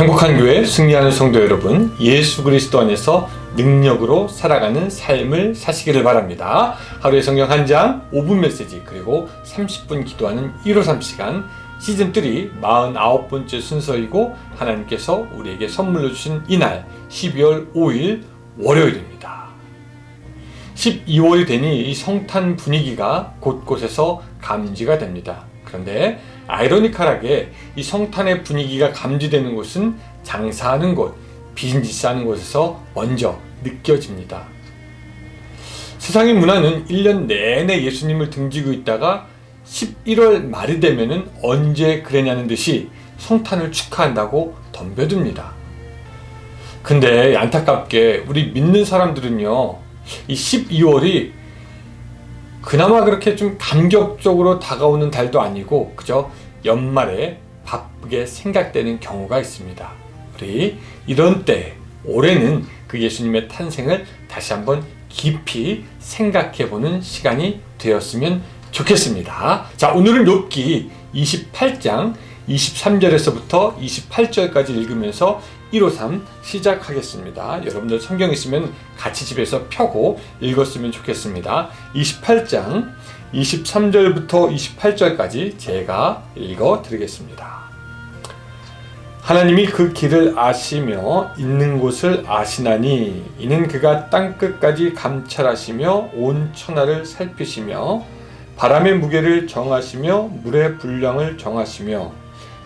행복한 교회 승리하는 성도 여러분, 예수 그리스도 안에서 능력으로 살아가는 삶을 사시기를 바랍니다. 하루의 성경 한 장, 5분 메시지, 그리고 30분 기도하는 153 시간, 시즌3 49번째 순서이고 하나님께서 우리에게 선물로 주신 이날 12월 5일 월요일입니다. 12월이 되니 이 성탄 분위기가 곳곳에서 감지가 됩니다. 그런데 아이러니컬하게 이 성탄의 분위기가 감지되는 곳은 장사하는 곳, 비즈니스 하는 곳에서 먼저 느껴집니다. 세상의 문화는 1년 내내 예수님을 등지고 있다가 11월 말이 되면은 언제 그랬냐는 듯이 성탄을 축하한다고 덤벼듭니다. 근데 안타깝게 우리 믿는 사람들은요, 이 12월이 그나마 그렇게 좀 감격적으로 다가오는 달도 아니고 그저 연말에 바쁘게 생각되는 경우가 있습니다. 우리 이런 때 올해는 그 예수님의 탄생을 다시 한번 깊이 생각해보는 시간이 되었으면 좋겠습니다. 자, 오늘은 욥기 28장 23절에서부터 28절까지 읽으면서 153 시작하겠습니다. 여러분들 성경 있으면 같이 집에서 펴고 읽었으면 좋겠습니다. 28장 23절부터 28절까지 제가 읽어 드리겠습니다. 하나님이 그 길을 아시며 있는 곳을 아시나니 이는 그가 땅끝까지 감찰하시며 온 천하를 살피시며 바람의 무게를 정하시며 물의 분량을 정하시며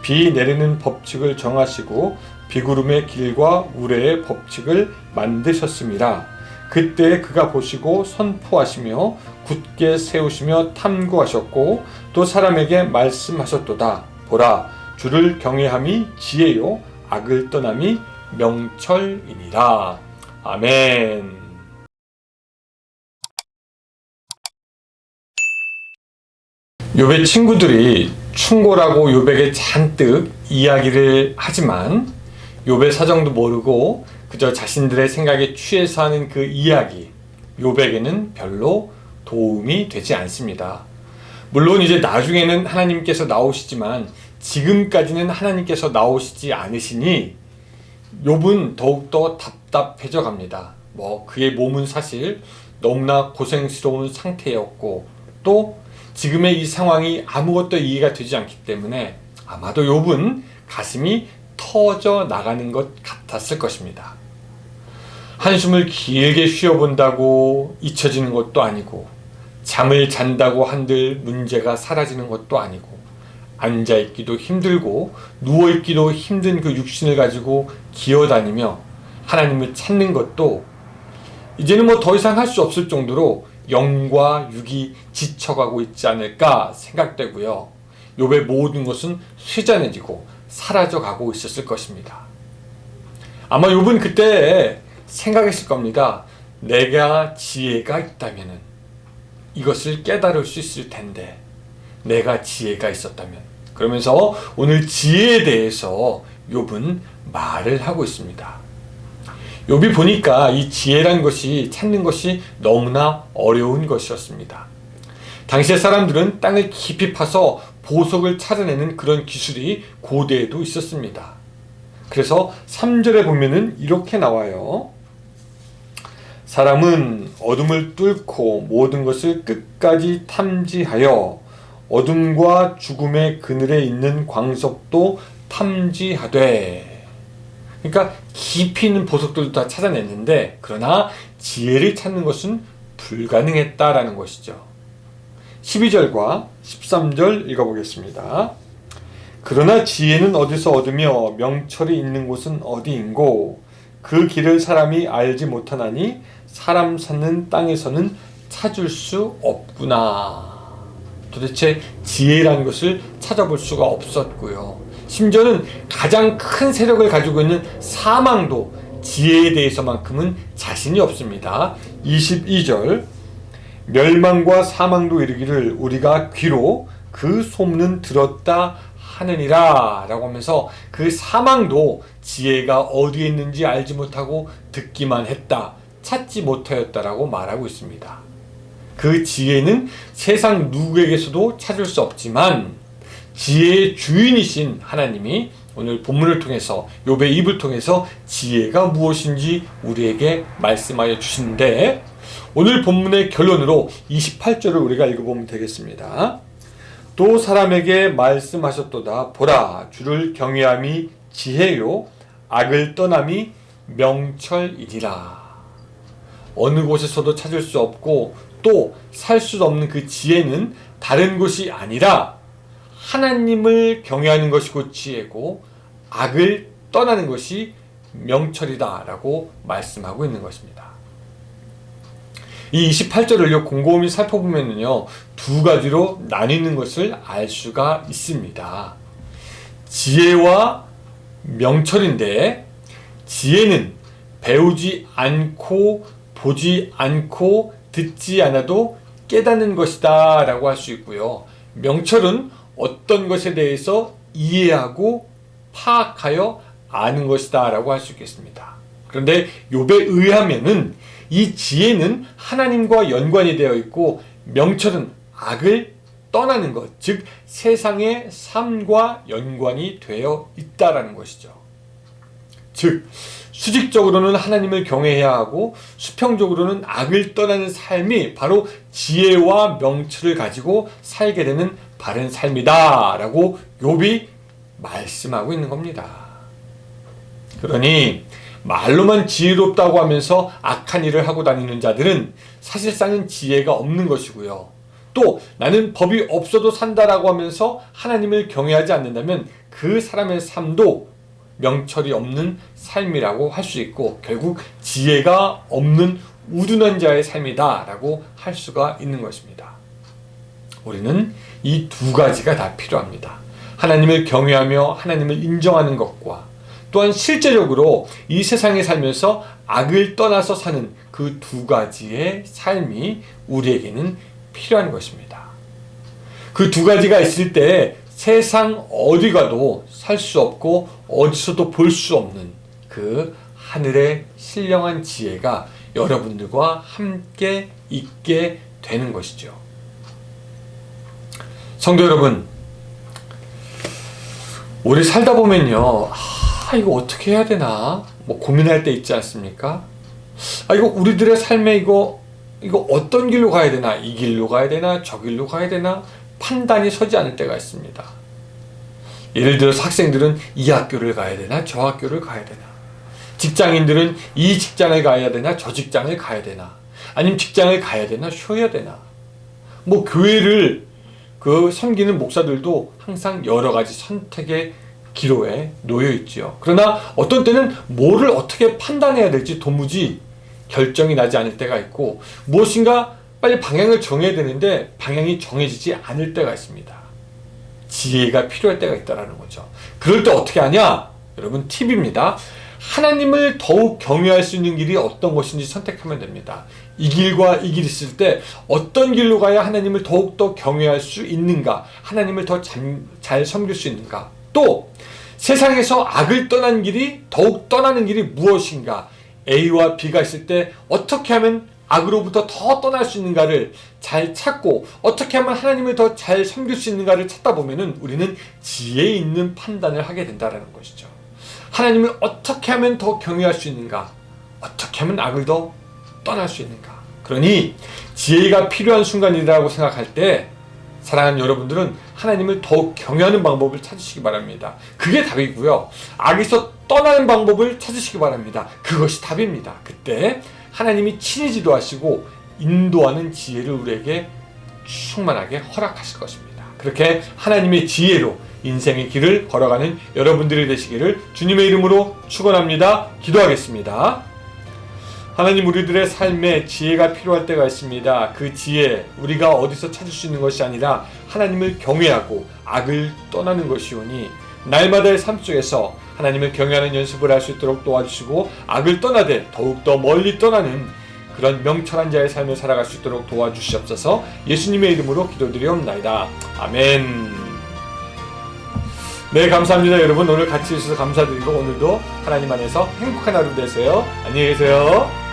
비 내리는 법칙을 정하시고 비구름의 길과 우레의 법칙을 만드셨습니다. 그때 그가 보시고 선포하시며 굳게 세우시며 탐구하셨고 또 사람에게 말씀하셨도다. 보라, 주를 경외함이 지혜요 악을 떠남이 명철이니라. 아멘. 욥의 친구들이 충고라고 욥에게 잔뜩 이야기를 하지만 욥의 사정도 모르고 그저 자신들의 생각에 취해서 하는 그 이야기, 욥에게는 별로 도움이 되지 않습니다. 물론 이제 나중에는 하나님께서 나오시지만 지금까지는 하나님께서 나오시지 않으시니 욥은 더욱더 답답해져 갑니다. 그의 몸은 사실 너무나 고생스러운 상태였고 또 지금의 이 상황이 아무것도 이해가 되지 않기 때문에 아마도 욥은 가슴이 터져 나가는 것 같았을 것입니다. 한숨을 길게 쉬어본다고 잊혀지는 것도 아니고 잠을 잔다고 한들 문제가 사라지는 것도 아니고 앉아있기도 힘들고 누워있기도 힘든 그 육신을 가지고 기어다니며 하나님을 찾는 것도 이제는 더 이상 할 수 없을 정도로 영과 육이 지쳐가고 있지 않을까 생각되고요. 욥의 모든 것은 쇠잔해지고 사라져가고 있었을 것입니다. 아마 욥은 그때 생각했을 겁니다. 내가 지혜가 있다면 이것을 깨달을 수 있을 텐데 내가 지혜가 있었다면. 그러면서 오늘 지혜에 대해서 욥은 말을 하고 있습니다. 욥이 보니까 이 지혜란 것이 찾는 것이 너무나 어려운 것이었습니다. 당시의 사람들은 땅을 깊이 파서 보석을 찾아내는 그런 기술이 고대에도 있었습니다. 그래서 3절에 보면은 이렇게 나와요. 사람은 어둠을 뚫고 모든 것을 끝까지 탐지하여 어둠과 죽음의 그늘에 있는 광석도 탐지하되. 그러니까 깊이 있는 보석들도 다 찾아냈는데 그러나 지혜를 찾는 것은 불가능했다라는 것이죠. 12절과 13절 읽어보겠습니다. 그러나 지혜는 어디서 얻으며 명철이 있는 곳은 어디인고 그 길을 사람이 알지 못하나니 사람 사는 땅에서는 찾을 수 없구나. 도대체 지혜라는 것을 찾아볼 수가 없었고요. 심지어는 가장 큰 세력을 가지고 있는 사망도 지혜에 대해서만큼은 자신이 없습니다. 22절 멸망과 사망도 이르기를 우리가 귀로 그 소문은 들었다 하느니라 라고 하면서 그 사망도 지혜가 어디에 있는지 알지 못하고 듣기만 했다, 찾지 못하였다라고 말하고 있습니다. 그 지혜는 세상 누구에게서도 찾을 수 없지만 지혜의 주인이신 하나님이 오늘 본문을 통해서 욥의 입을 통해서 지혜가 무엇인지 우리에게 말씀하여 주시는데, 오늘 본문의 결론으로 28절을 우리가 읽어보면 되겠습니다. 또 사람에게 말씀하셨도다. 보라, 주를 경외함이 지혜요 악을 떠남이 명철이니라. 어느 곳에서도 찾을 수 없고 또 살 수 없는 그 지혜는 다른 것이 아니라 하나님을 경외하는 것이 곧 지혜고 악을 떠나는 것이 명철이다 라고 말씀하고 있는 것입니다. 이 28절을요 곰곰이 살펴보면요 두 가지로 나뉘는 것을 알 수가 있습니다. 지혜와 명철인데, 지혜는 배우지 않고 보지 않고 듣지 않아도 깨닫는 것이다 라고 할 수 있고요, 명철은 어떤 것에 대해서 이해하고 파악하여 아는 것이다 라고 할 수 있겠습니다. 그런데 욥에 의하면은 이 지혜는 하나님과 연관이 되어 있고 명철은 악을 떠나는 것, 즉 세상의 삶과 연관이 되어 있다라는 것이죠. 즉 수직적으로는 하나님을 경외해야 하고 수평적으로는 악을 떠나는 삶이 바로 지혜와 명철을 가지고 살게 되는 바른 삶이다 라고 욥이 말씀하고 있는 겁니다. 그러니 말로만 지혜롭다고 하면서 악한 일을 하고 다니는 자들은 사실상은 지혜가 없는 것이고요, 또 나는 법이 없어도 산다라고 하면서 하나님을 경외하지 않는다면 그 사람의 삶도 명철이 없는 삶이라고 할 수 있고 결국 지혜가 없는 우둔한 자의 삶이다 라고 할 수가 있는 것입니다. 우리는 이 두 가지가 다 필요합니다. 하나님을 경외하며 하나님을 인정하는 것과 또한 실제적으로 이 세상에 살면서 악을 떠나서 사는 그 두 가지의 삶이 우리에게는 필요한 것입니다. 그 두 가지가 있을 때 세상 어디 가도 살 수 없고 어디서도 볼 수 없는 그 하늘의 신령한 지혜가 여러분들과 함께 있게 되는 것이죠. 성도 여러분, 우리 살다 보면요, 이거 어떻게 해야 되나 고민할 때 있지 않습니까? 이거 우리들의 삶에 이거 어떤 길로 가야 되나, 이 길로 가야 되나, 저 길로 가야 되나 판단이 서지 않을 때가 있습니다. 예를 들어서 학생들은 이 학교를 가야 되나, 저 학교를 가야 되나, 직장인들은 이 직장을 가야 되나, 저 직장을 가야 되나, 아니면 직장을 가야 되나, 쉬어야 되나, 교회를 섬기는 목사들도 항상 여러 가지 선택의 기로에 놓여 있지요. 그러나 어떤 때는 뭐를 어떻게 판단해야 될지 도무지 결정이 나지 않을 때가 있고, 무엇인가 빨리 방향을 정해야 되는데 방향이 정해지지 않을 때가 있습니다. 지혜가 필요할 때가 있다는 거죠. 그럴 때 어떻게 하냐? 여러분, 팁입니다. 하나님을 더욱 경외할 수 있는 길이 어떤 것인지 선택하면 됩니다. 이 길과 이 길이 있을 때 어떤 길로 가야 하나님을 더욱더 경외할 수 있는가, 하나님을 더 잘 섬길 수 있는가, 또 세상에서 악을 떠난 길이 더욱 떠나는 길이 무엇인가, A와 B가 있을 때 어떻게 하면 악으로부터 더 떠날 수 있는가를 잘 찾고 어떻게 하면 하나님을 더 잘 섬길 수 있는가를 찾다 보면은 우리는 지혜 있는 판단을 하게 된다는 것이죠. 하나님을 어떻게 하면 더 경외할 수 있는가, 어떻게 하면 악을 더 떠날 수 있는가. 그러니 지혜가 필요한 순간이라고 생각할 때 사랑하는 여러분들은 하나님을 더욱 경외하는 방법을 찾으시기 바랍니다. 그게 답이고요. 악에서 떠나는 방법을 찾으시기 바랍니다. 그것이 답입니다. 그때 하나님이 친히 지도하시고 인도하는 지혜를 우리에게 충만하게 허락하실 것입니다. 그렇게 하나님의 지혜로 인생의 길을 걸어가는 여러분들이 되시기를 주님의 이름으로 축원합니다. 기도하겠습니다. 하나님, 우리들의 삶에 지혜가 필요할 때가 있습니다. 그 지혜, 우리가 어디서 찾을 수 있는 것이 아니라 하나님을 경외하고 악을 떠나는 것이오니 날마다의 삶 속에서 하나님을 경외하는 연습을 할 수 있도록 도와주시고 악을 떠나되 더욱더 멀리 떠나는 그런 명철한 자의 삶을 살아갈 수 있도록 도와주시옵소서. 예수님의 이름으로 기도드리옵나이다. 아멘. 네, 감사합니다. 여러분, 오늘 같이 해주셔서 감사드리고 오늘도 하나님 안에서 행복한 하루 되세요. 안녕히 계세요.